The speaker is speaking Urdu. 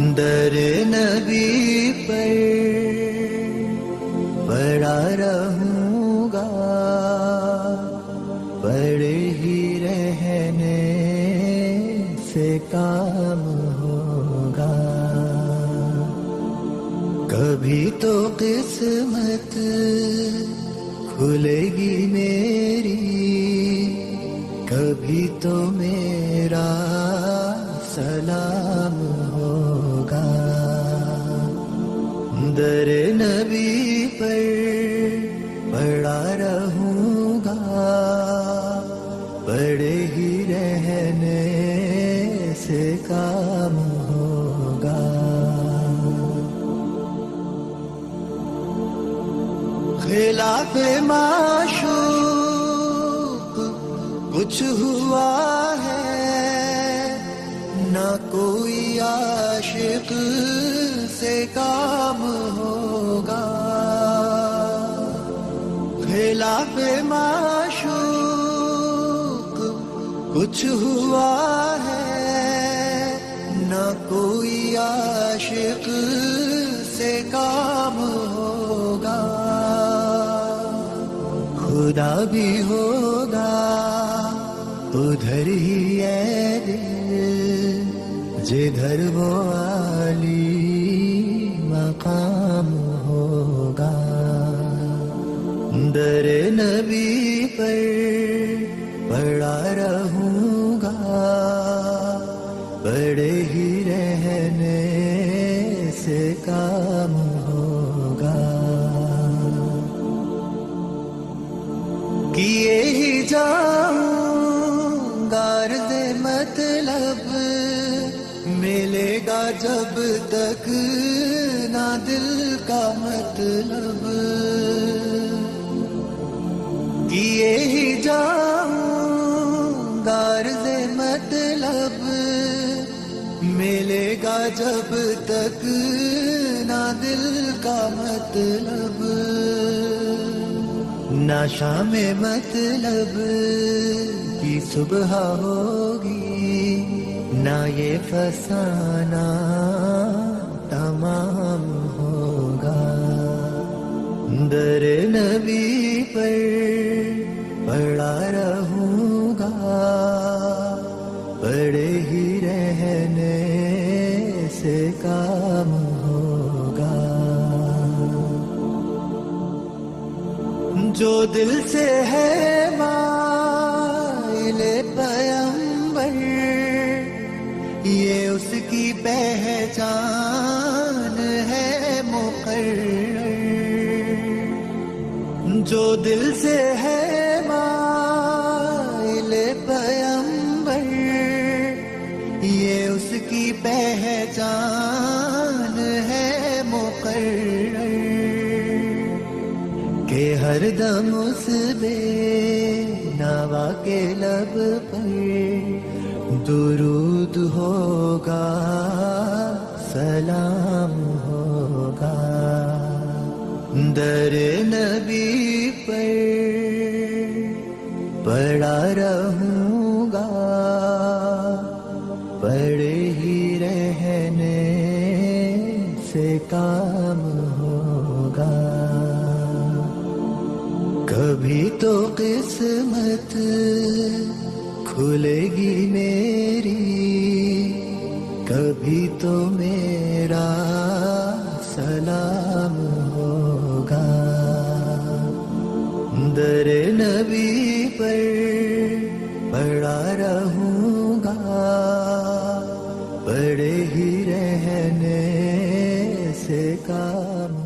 در نبی پر پڑا رہوں گا، پڑے ہی رہنے سے کام ہوگا. کبھی تو قسمت کھلے گی میری، کبھی تو میرا سلام ہوگا. در نبی پر پڑا رہوں گا، پڑے ہی رہنے سے کام ہوگا. خلاف معشوق کچھ ہوا ہے، نہ کوئی عاشق سے کام ہوگا. خلاف معشوق کچھ ہوا ہے، نہ کوئی عاشق سے کام ہوگا. خدا بھی ہوگا ادھر ہی اے دل، جدھر وہ عالی مقام ہوگا. در نبی پر پڑا رہوں گا، پڑے ہی رہنے سے کام ہوگا. کیے ہی جاؤں گا عرض مطلب، ملے گا جب تک نہ دل کا مطلب. کیے ہی جاؤں گا عرض مطلب، ملے گا جب تک نہ دل کا مطلب. نہ شام مطلب کی صبح ہوگی، نہ یہ فسانہ تمام ہوگا. در نبی پر پڑا رہوں گا، پڑے ہی رہنے سے کام ہوگا. جو دل سے ہے مائل پیمبر، یہ اس کی پہچان ہے مقرر. جو دل سے ہے مائل پیمبر، یہ اس کی پہچان ہے مقرر. کہ ہر دم اس بے نوا کے لب پر درود ہوگا، سلام ہوگا. در نبی پر پڑا رہوں گا، پڑے ہی رہنے سے کام ہوگا. کبھی تو قسمت کھلے گی میری، کبھی تو میرا سلام ہوگا. در نبی پر پڑا رہوں گا، پڑے ہی رہنے سے کام